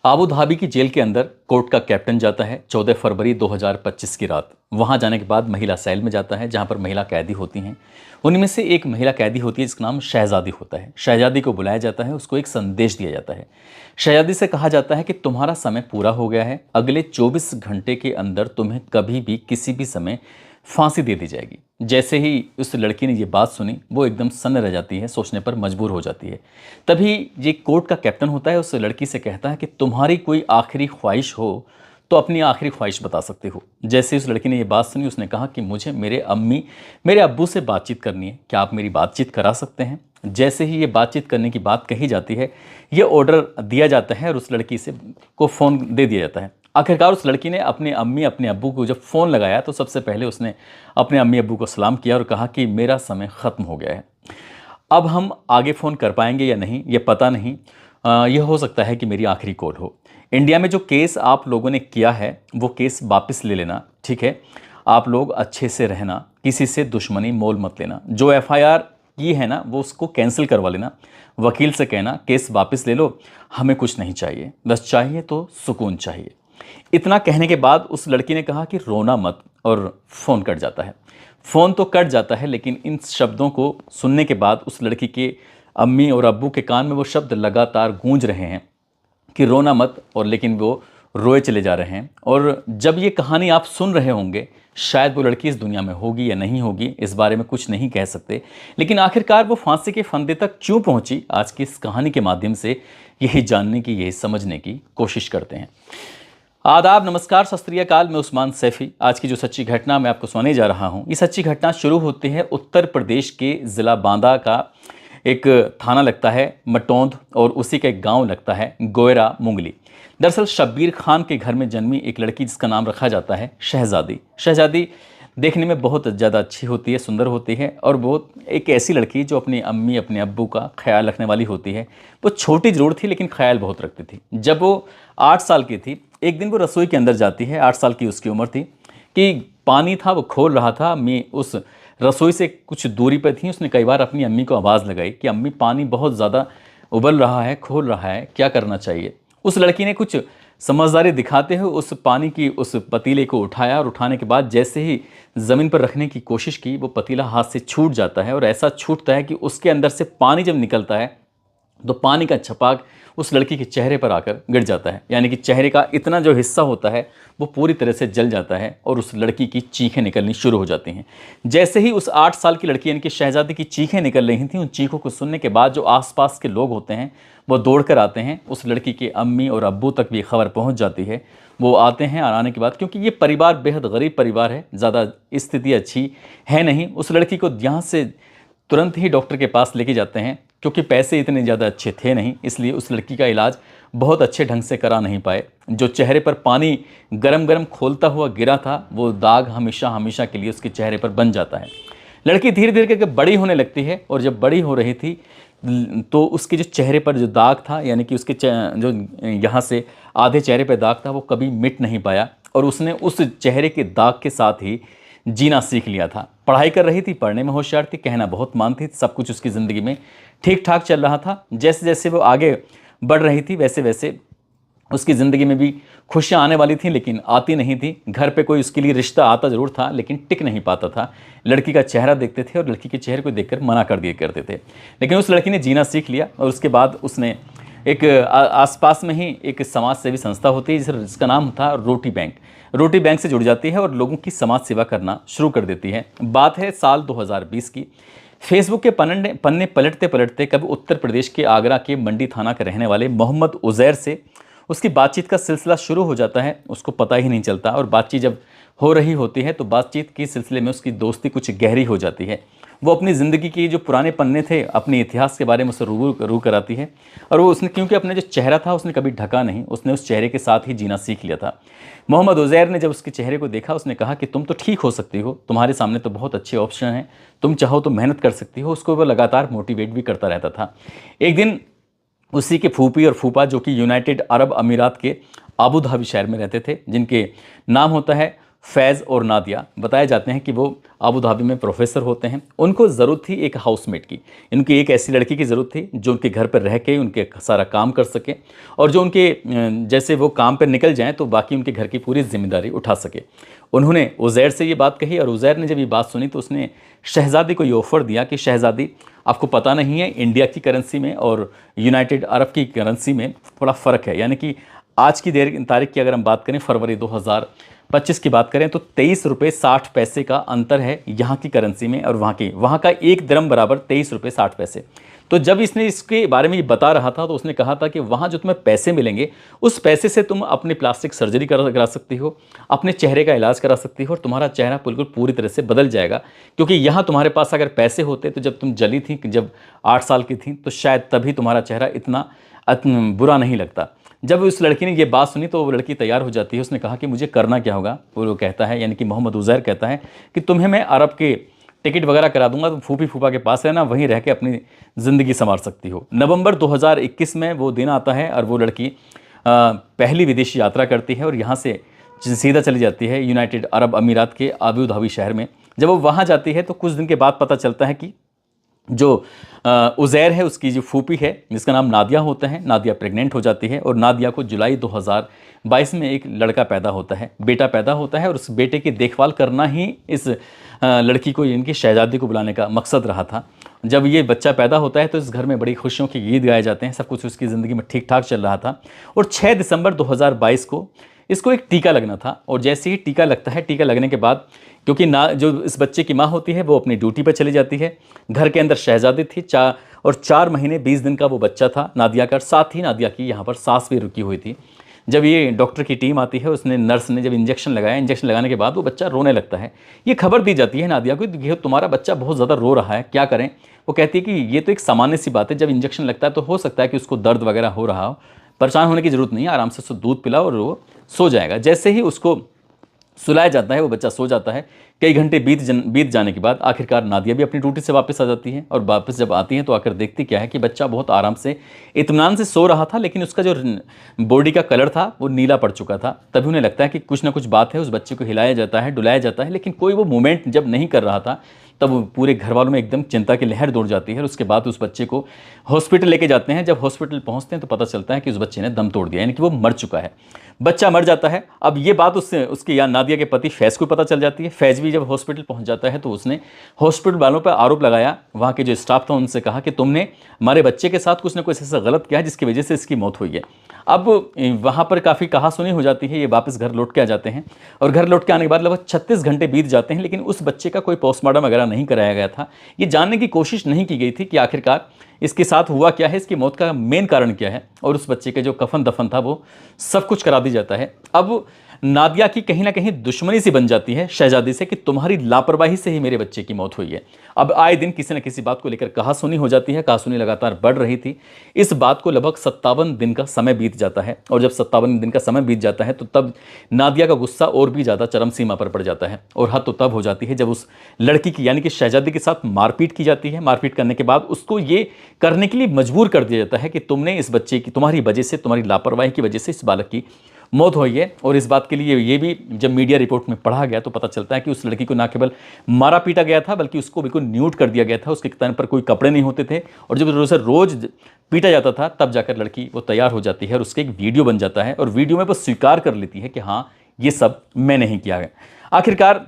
Abu Dhabi की jail के अंदर कोर्ट का कैप्टन जाता है 14 फरवरी 2025 की रात। वहां जाने के बाद महिला सेल में जाता है जहां पर महिला कैदी होती हैं। उनमें से एक महिला कैदी होती है जिसका नाम शहजादी होता है। शहजादी को बुलाया जाता है, उसको एक संदेश दिया जाता है। शहजादी से कहा जाता है कि तुम्हारा समय पूरा हो गया है, अगले 24 घंटे के अंदर तुम्हें कभी भी किसी भी समय फांसी दे दी जाएगी। जैसे ही उस लड़की ने ये बात सुनी वो एकदम सन्न रह जाती है, सोचने पर मजबूर हो जाती है। तभी ये कोर्ट का कैप्टन होता है, उस लड़की से कहता है कि तुम्हारी कोई आखिरी ख्वाहिश हो तो अपनी आखिरी ख्वाहिश बता सकते हो। जैसे उस लड़की ने ये बात सुनी उसने कहा कि मुझे मेरे अब्बू से बातचीत करनी है, क्या आप मेरी बातचीत करा सकते हैं। जैसे ही ये बातचीत करने की बात कही जाती है, ये ऑर्डर दिया जाता है और उस लड़की से को फ़ोन दे दिया जाता है। आखिरकार उस लड़की ने अपने अब्बू को जब फ़ोन लगाया तो सबसे पहले उसने अपने अम्मी अब्बू को सलाम किया और कहा कि मेरा समय ख़त्म हो गया है, अब हम आगे फ़ोन कर पाएंगे या नहीं ये पता नहीं। यह हो सकता है कि मेरी आखिरी कॉल हो। इंडिया में जो केस आप लोगों ने किया है वो केस वापस ले लेना, ठीक है। आप लोग अच्छे से रहना, किसी से दुश्मनी मोल मत लेना। जो एफआईआर की है ना वो उसको कैंसिल करवा लेना। वकील से कहना केस वापस ले लो, हमें कुछ नहीं चाहिए, बस चाहिए तो सुकून चाहिए। इतना कहने के बाद उस लड़की ने कहा कि रोना मत, और फ़ोन कट जाता है। फ़ोन तो कट जाता है लेकिन इन शब्दों को सुनने के बाद उस लड़की के अम्मी और अब्बू के कान में वो शब्द लगातार गूंज रहे हैं कि रोना मत, और लेकिन वो रोए चले जा रहे हैं। और जब ये कहानी आप सुन रहे होंगे, शायद वो लड़की इस दुनिया में होगी या नहीं होगी इस बारे में कुछ नहीं कह सकते, लेकिन आखिरकार वो फांसी के फंदे तक क्यों पहुंची, आज की इस कहानी के माध्यम से यही जानने की, यही समझने की कोशिश करते हैं। आदाब, नमस्कार, सत श्री अकाल। मैं उस्मान सैफ़ी। आज की जो सच्ची घटना मैं आपको सुनाने जा रहा हूँ, ये सच्ची घटना शुरू होती है उत्तर प्रदेश के ज़िला बांदा का एक थाना लगता है मटौंद, और उसी का एक गांव लगता है गोयरा मुंगली। दरअसल शब्बीर खान के घर में जन्मी एक लड़की जिसका नाम रखा जाता है शहजादी। शहजादी देखने में बहुत ज़्यादा अच्छी होती है, सुंदर होती है, और वो एक ऐसी लड़की जो अपनी अम्मी अपने अब्बू का ख्याल रखने वाली होती है। वो छोटी ज़रूर थी लेकिन ख्याल बहुत रखती थी। जब वो 8 साल की थी, एक दिन वो रसोई के अंदर जाती है, 8 साल की उसकी उम्र थी, कि पानी था वो खोल रहा था। अम्मी उस रसोई से कुछ दूरी पर थी। उसने कई बार अपनी अम्मी को आवाज़ लगाई कि अम्मी पानी बहुत ज़्यादा उबल रहा है, खोल रहा है, क्या करना चाहिए। उस लड़की ने कुछ समझदारी दिखाते हुए उस पानी की उस पतीले को उठाया, और उठाने के बाद जैसे ही ज़मीन पर रखने की कोशिश की, वो पतीला हाथ से छूट जाता है, और ऐसा छूटता है कि उसके अंदर से पानी जब निकलता है तो पानी का छपाक उस लड़की के चेहरे पर आकर गिर जाता है। यानी कि चेहरे का इतना जो हिस्सा होता है वो पूरी तरह से जल जाता है, और उस लड़की की चीखें निकलनी शुरू हो जाती हैं। जैसे ही उस 8 साल की लड़की यानी कि शहजादी की चीखें निकल रही थी, उन चीखों को सुनने के बाद जो आसपास के लोग होते हैं वो दौड़ कर आते हैं। उस लड़की के अम्मी और अब्बू तक भी खबर पहुंच जाती है। वो आते हैं, और आने के बाद क्योंकि ये परिवार बेहद गरीब परिवार है, ज़्यादा स्थिति अच्छी है नहीं, उस लड़की को यहाँ से तुरंत ही डॉक्टर के पास लेके जाते हैं। क्योंकि पैसे इतने ज़्यादा अच्छे थे नहीं, इसलिए उस लड़की का इलाज बहुत अच्छे ढंग से करा नहीं पाए। जो चेहरे पर पानी गरम गरम खोलता हुआ गिरा था, वो दाग हमेशा हमेशा के लिए उसके चेहरे पर बन जाता है। लड़की धीरे धीरे करके बड़ी होने लगती है, और जब बड़ी हो रही थी तो उसके जो चेहरे पर जो दाग था, यानी कि उसके जो यहाँ से आधे चेहरे पर दाग था, वो कभी मिट नहीं पाया, और उसने उस चेहरे के दाग के साथ ही जीना सीख लिया था। पढ़ाई कर रही थी, पढ़ने में होशियार थी, कहना बहुत मानती थी, सब कुछ उसकी ज़िंदगी में ठीक ठाक चल रहा था। जैसे जैसे वो आगे बढ़ रही थी वैसे वैसे उसकी ज़िंदगी में भी खुशियाँ आने वाली थी, लेकिन आती नहीं थी। घर पे कोई उसके लिए रिश्ता आता ज़रूर था लेकिन टिक नहीं पाता था। लड़की का चेहरा देखते थे और लड़की के चेहरे को देखकर मना कर दिया करते थे। लेकिन उस लड़की ने जीना सीख लिया, और उसके बाद उसने एक आसपास में ही एक समाज सेवी संस्था होती है जिसका नाम था रोटी बैंक। रोटी बैंक से जुड़ जाती है और लोगों की समाज सेवा करना शुरू कर देती है। बात है साल 2020 की। फेसबुक के पन्ने पलटते पलटते कभी उत्तर प्रदेश के आगरा के मंडी थाना के रहने वाले मोहम्मद उज़ैर से उसकी बातचीत का सिलसिला शुरू हो जाता है। उसको पता ही नहीं चलता, और बातचीत जब हो रही होती है तो बातचीत के सिलसिले में उसकी दोस्ती कुछ गहरी हो जाती है। वो अपनी ज़िंदगी की जो पुराने पन्ने थे, अपने इतिहास के बारे में उससे रूबरू कराती है। और वो उसने क्योंकि अपना जो चेहरा था उसने कभी ढका नहीं, उसने उस चेहरे के साथ ही जीना सीख लिया था। मोहम्मद उज़ैर ने जब उसके चेहरे को देखा, उसने कहा कि तुम तो ठीक हो सकती हो, तुम्हारे सामने तो बहुत अच्छे ऑप्शन हैं, तुम चाहो तो मेहनत कर सकती हो। उसको वो लगातार मोटिवेट भी करता रहता था। एक दिन उसी के फूफी और फूफा, जो कि यूनाइटेड अरब अमीरात के आबू धाबी शहर में रहते थे, जिनके नाम होता है फैज़ और नादिया बताए जाते हैं कि वो अबू धाबी में प्रोफेसर होते हैं। उनको ज़रूरत थी एक हाउसमेट की, इनकी एक ऐसी लड़की की ज़रूरत थी जो उनके घर पर रह के उनके सारा काम कर सके और जो उनके जैसे वो काम पर निकल जाएं तो बाकी उनके घर की पूरी जिम्मेदारी उठा सके। उन्होंने उज़ैर से ये बात कही और उज़ैर ने जब ये बात सुनी तो उसने शहज़ादी को ये ऑफ़र दिया कि शहज़ादी, आपको पता नहीं है इंडिया की करेंसी में और यूनाइटेड अरब की करेंसी में थोड़ा फ़र्क है, यानी कि आज की तारीख की अगर हम बात करें फरवरी 2025 की बात करें तो 23 रुपये 60 पैसे का अंतर है यहाँ की करेंसी में और वहाँ का एक दिरहम बराबर 23 रुपये 60 पैसे। तो जब इसने इसके बारे में ये बता रहा था तो उसने कहा था कि वहाँ जो तुम्हें पैसे मिलेंगे उस पैसे से तुम अपनी प्लास्टिक सर्जरी करा सकती हो, अपने चेहरे का इलाज करा सकती हो और तुम्हारा चेहरा बिल्कुल पूरी तरह से बदल जाएगा। क्योंकि यहाँ तुम्हारे पास अगर पैसे होते तो जब तुम जली थी, जब 8 साल की थी, तो शायद तभी तुम्हारा चेहरा इतना बुरा नहीं लगता। जब उस लड़की ने ये बात सुनी तो वो लड़की तैयार हो जाती है। उसने कहा कि मुझे करना क्या होगा। वो कहता है, यानी कि मोहम्मद उज़ैर कहता है कि तुम्हें मैं अरब के टिकट वगैरह करा दूंगा, तुम फूफी फूफा के पास रहना, वहीं रह के अपनी ज़िंदगी संवार सकती हो। नवंबर 2021 में वो दिन आता है और वो लड़की पहली विदेशी यात्रा करती है और यहाँ से सीधा चली जाती है यूनाइटेड अरब अमीरात के अबू धाबी शहर में। जब वो वहाँ जाती है तो कुछ दिन के बाद पता चलता है कि जो उज़ैर है उसकी जो फूफी है जिसका नाम नादिया होता है, नादिया प्रेग्नेंट हो जाती है और नादिया को जुलाई 2022 में एक लड़का पैदा होता है, बेटा पैदा होता है और उस बेटे की देखभाल करना ही इस लड़की को, इनकी शहजादी को बुलाने का मकसद रहा था। जब ये बच्चा पैदा होता है तो इस घर में बड़ी खुशियों के गीत गाए जाते हैं, सब कुछ उसकी ज़िंदगी में ठीक ठाक चल रहा था। और 6 दिसंबर 2022 को इसको एक टीका लगना था और जैसे ही टीका लगता है, टीका लगने के बाद क्योंकि जो इस बच्चे की माँ होती है वो अपनी ड्यूटी पर चली जाती है, घर के अंदर शहजादी थी 4 महीने 20 दिन का वो बच्चा था नादिया का। साथ ही नादिया की यहाँ पर सांस भी रुकी हुई थी। जब ये डॉक्टर की टीम आती है, उसने नर्स ने जब इंजेक्शन लगाया, इंजेक्शन लगाने के बाद वो बच्चा रोने लगता है। ये खबर दी जाती है नादिया को कि तुम्हारा बच्चा बहुत ज़्यादा रो रहा है, क्या करें। वो कहती है कि ये तो एक सामान्य सी बात है, जब इंजेक्शन लगता है तो हो सकता है कि उसको दर्द वगैरह हो रहा हो, परेशान होने की ज़रूरत नहीं है, आराम से उसको दूध पिलाओ और वो सो जाएगा। जैसे ही उसको सुलाया जाता है वो बच्चा सो जाता है। कई घंटे बीत जाने के बाद आखिरकार नादिया भी अपनी ड्यूटी से वापस आ जाती है और वापस जब आती है तो आकर देखती क्या है कि बच्चा बहुत आराम से इत्मीनान से सो रहा था, लेकिन उसका जो बॉडी का कलर था वो नीला पड़ चुका था। तभी उन्हें लगता है कि कुछ ना कुछ बात है। उस बच्चे को हिलाया जाता है, डुलाया जाता है, लेकिन कोई वो मूवमेंट जब नहीं कर रहा था तब पूरे घर वालों में एकदम चिंता की लहर दौड़ जाती है और उसके बाद उस बच्चे को हॉस्पिटल लेके जाते हैं। जब हॉस्पिटल पहुंचते हैं तो पता चलता है कि उस बच्चे ने दम तोड़ दिया, यानी कि वो मर चुका है। बच्चा मर जाता है। अब ये बात उसके या नादिया के पति फैज़ को पता चल जाती है। फैज़ भी जब हॉस्पिटल पहुंच जाता है तो उसने हॉस्पिटल वालों पर आरोप लगाया, वहाँ के जो स्टाफ था उनसे कहा कि तुमने हमारे बच्चे के साथ कुछ ना कुछ ऐसा गलत किया है जिसकी वजह से इसकी मौत हुई है। अब वहाँ पर काफ़ी कहासुनी हो जाती है। ये वापस घर लौट के आ जाते हैं और घर लौट के आने के बाद लगभग 36 घंटे बीत जाते हैं, लेकिन उस बच्चे का कोई पोस्टमार्टम वगैरह नहीं कराया गया था। ये जानने की कोशिश नहीं की गई थी कि आखिरकार इसके साथ हुआ क्या है, इसकी मौत का मेन कारण क्या है। और उस बच्चे के जो कफन दफन था वो सब कुछ करा दी जाता है। अब नादिया की कहीं ना कहीं दुश्मनी सी बन जाती है शहजादी से कि तुम्हारी लापरवाही से ही मेरे बच्चे की मौत हुई है। अब आए दिन किसी न किसी बात को लेकर कहासुनी हो जाती है। कहासुनी लगातार बढ़ रही थी। इस बात को लगभग 57 दिन का समय बीत जाता है और जब 57 दिन का समय बीत जाता है तो तब नादिया का गुस्सा और भी ज़्यादा चरम सीमा पर पड़ जाता है। और हद तो तब हो जाती है जब उस लड़की की यानी कि शहजादी के साथ मारपीट की जाती है। मारपीट करने के बाद उसको ये करने के लिए मजबूर कर दिया जाता है कि तुमने इस बच्चे की, तुम्हारी वजह से, तुम्हारी लापरवाही की वजह से इस बालक की मौत हुई है। और इस बात के लिए ये भी जब मीडिया रिपोर्ट में पढ़ा गया तो पता चलता है कि उस लड़की को ना केवल मारा पीटा गया था बल्कि उसको बिल्कुल न्यूड कर दिया गया था। उसके तन पर कोई कपड़े नहीं होते थे और जब उसे रोज पीटा जाता था तब जाकर लड़की वो तैयार हो जाती है और उसके एक वीडियो बन जाता है और वीडियो में वो स्वीकार कर लेती है कि हाँ ये सब मैं नहीं किया है। आखिरकार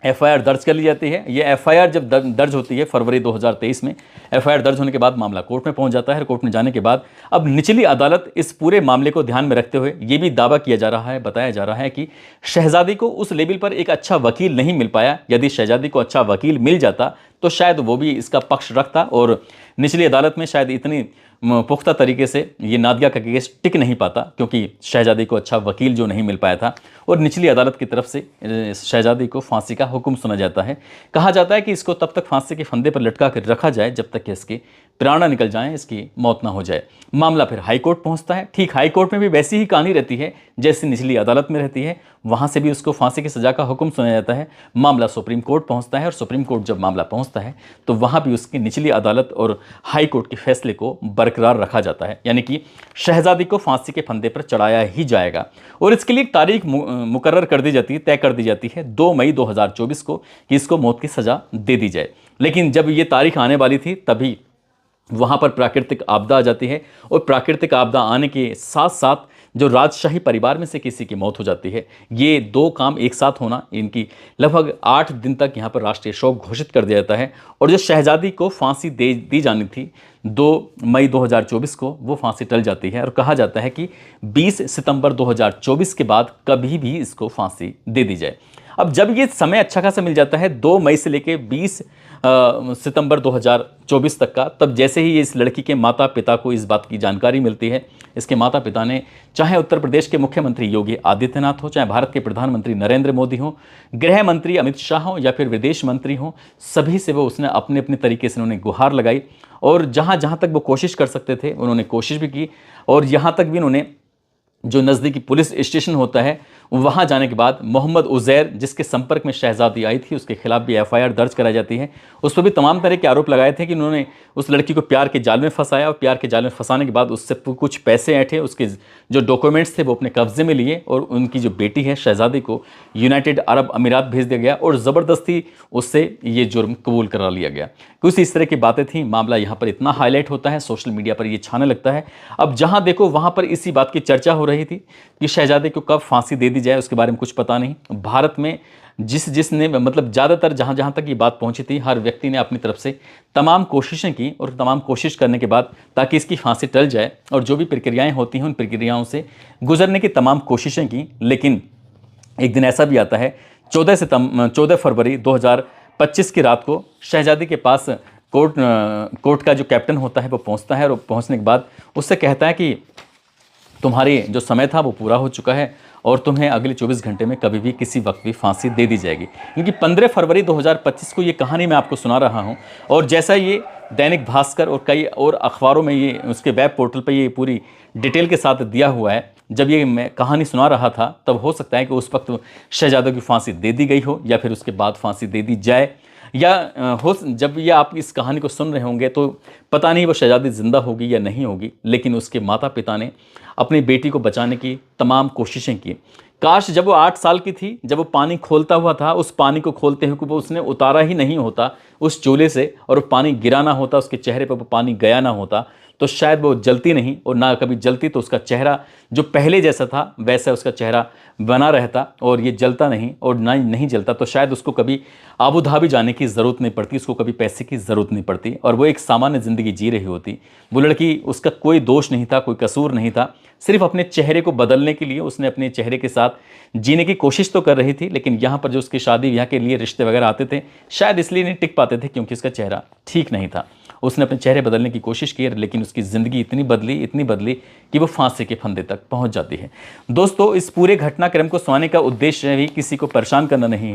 एफआईआर दर्ज कर ली जाती है। ये एफआईआर जब दर्ज होती है फरवरी 2023 में, एफआईआर दर्ज होने के बाद मामला कोर्ट में पहुंच जाता है। कोर्ट में जाने के बाद अब निचली अदालत इस पूरे मामले को ध्यान में रखते हुए ये भी दावा किया जा रहा है, बताया जा रहा है कि शहजादी को उस लेवल पर एक अच्छा वकील नहीं मिल पाया। यदि शहजादी को अच्छा वकील मिल जाता तो शायद वो भी इसका पक्ष रखता और निचली अदालत में शायद इतनी पुख्ता तरीके से ये नादिया का केस टिक नहीं पाता क्योंकि शहजादी को अच्छा वकील जो नहीं मिल पाया था। और निचली अदालत की तरफ से शहजादी को फांसी का हुक्म सुना जाता है। कहा जाता है कि इसको तब तक फांसी के फंदे पर लटका कर रखा जाए जब तक कि इसके प्राण निकल जाएं, इसकी मौत ना हो जाए। मामला फिर हाई कोर्ट पहुंचता है। ठीक हाई कोर्ट में भी वैसी ही कहानी रहती है जैसे निचली अदालत में रहती है, वहां से भी उसको फांसी की सजा का हुक्म सुनाया जाता है। मामला सुप्रीम कोर्ट पहुंचता है और सुप्रीम कोर्ट जब मामला पहुंचता है तो वहां भी उसकी निचली अदालत और हाई कोर्ट के फैसले को बरकरार रखा जाता है, यानी कि शहजादी को फांसी के फंदे पर चढ़ाया ही जाएगा। और इसके लिए एक तारीख मुकर्रर कर दी जाती है, तय कर दी जाती है 2 मई 2024 को कि इसको मौत की सजा दे दी जाए। लेकिन जब ये तारीख आने वाली थी तभी वहाँ पर प्राकृतिक आपदा आ जाती है और प्राकृतिक आपदा आने के साथ साथ जो राजशाही परिवार में से किसी की मौत हो जाती है। ये दो काम एक साथ होना, इनकी लगभग 8 दिन तक यहाँ पर राष्ट्रीय शोक घोषित कर दिया जाता है। और जो शहजादी को फांसी दी जानी थी 2 मई 2024 को, वो फांसी टल जाती है और कहा जाता है कि 20 सितंबर 2024 के बाद कभी भी इसको फांसी दे दी जाए। अब जब ये समय अच्छा खासा मिल जाता है 2 मई से लेकर 20 सितंबर 2024 तक का, तब जैसे ही इस लड़की के माता पिता को इस बात की जानकारी मिलती है, इसके माता पिता ने, चाहे उत्तर प्रदेश के मुख्यमंत्री योगी आदित्यनाथ हो, चाहे भारत के प्रधानमंत्री नरेंद्र मोदी हो, गृह मंत्री अमित शाह हो या फिर विदेश मंत्री हो, सभी से वो उसने अपने अपने तरीके से उन्होंने गुहार लगाई और जहाँ जहाँ तक वो कोशिश कर सकते थे उन्होंने कोशिश भी की। और यहाँ तक भी उन्होंने जो नज़दीकी पुलिस स्टेशन होता है वहाँ जाने के बाद मोहम्मद उज़ैर, जिसके संपर्क में शहजादी आई थी, उसके खिलाफ भी एफआईआर दर्ज कराई जाती है। उस पर भी तमाम तरह के आरोप लगाए थे कि उन्होंने उस लड़की को प्यार के जाल में फंसाया और प्यार के जाल में फंसाने के बाद उससे कुछ पैसे ऐंठे, उसके जो डॉक्यूमेंट्स थे वो अपने कब्जे में लिए और उनकी जो बेटी है शहजादी को यूनाइटेड अरब अमीरात भेज दिया गया और ज़बरदस्ती उससे ये जुर्म कबूल करा लिया गया। कुछ इस तरह की बातें थी। मामला यहाँ पर इतना हाईलाइट होता है, सोशल मीडिया पर ये छाने लगता है। अब जहाँ देखो वहाँ पर इसी बात की चर्चा हो रही थी कि शहजादी को कब फांसी दे दी जाए, उसके बारे में कुछ पता नहीं। भारत में जिसने मतलब ज़्यादातर जहाँ जहाँ तक ये बात पहुँची थी, हर व्यक्ति ने अपनी तरफ से तमाम कोशिशें की और तमाम कोशिश करने के बाद ताकि इसकी फांसी टल जाए और जो भी प्रक्रियाएं होती हैं उन प्रक्रियाओं से गुजरने की तमाम कोशिशें की। लेकिन एक दिन ऐसा भी आता है 14 फरवरी 2025 की रात को शहजादी के पास कोर्ट का जो कैप्टन होता है वो पहुंचता है और पहुंचने के बाद उससे कहता है कि तुम्हारी जो समय था वो पूरा हो चुका है और तुम्हें अगले 24 घंटे में कभी भी किसी वक्त भी फांसी दे दी जाएगी। क्योंकि 15 फरवरी 2025 को ये कहानी मैं आपको सुना रहा हूँ और जैसा ये दैनिक भास्कर और कई और अखबारों में ये उसके वेब पोर्टल पर ये पूरी डिटेल के साथ दिया हुआ है, जब ये मैं कहानी सुना रहा था तब हो सकता है कि उस वक्त शहजादा की फांसी दे दी गई हो या फिर उसके बाद फांसी दे दी जाए, या हो जब ये आप इस कहानी को सुन रहे होंगे तो पता नहीं वो शहजादी ज़िंदा होगी या नहीं होगी। लेकिन उसके माता पिता ने अपनी बेटी को बचाने की तमाम कोशिशें की। काश जब वो 8 साल की थी, जब वो पानी खोलता हुआ था, उस पानी को खोलते हुए वो उसने उतारा ही नहीं होता उस चूल्हे से और वो पानी गिरा ना होता, उसके चेहरे पर वो पानी गया ना होता, तो शायद वो जलती नहीं। और ना कभी जलती तो उसका चेहरा जो पहले जैसा था वैसा उसका चेहरा बना रहता और ये जलता नहीं। और ना नहीं जलता तो शायद उसको कभी आबू धाबी जाने की ज़रूरत नहीं पड़ती, उसको कभी पैसे की ज़रूरत नहीं पड़ती और वो एक सामान्य ज़िंदगी जी रही होती। वो लड़की, उसका कोई दोष नहीं था, कोई कसूर नहीं था, सिर्फ अपने चेहरे को बदलने के लिए उसने अपने चेहरे के साथ जीने की कोशिश तो कर रही थी। लेकिन यहाँ पर जो उसकी शादी ब्याह के लिए रिश्ते वगैरह आते थे शायद इसलिए नहीं टिक पाते थे क्योंकि उसका चेहरा ठीक नहीं था। उसने अपने चेहरे बदलने की कोशिश की लेकिन उसकी ज़िंदगी इतनी बदली कि वो फांसी के फंदे तक पहुंच जाती है। दोस्तों, इस पूरे घटनाक्रम को सुनाने का उद्देश्य भी किसी को परेशान करना नहीं है।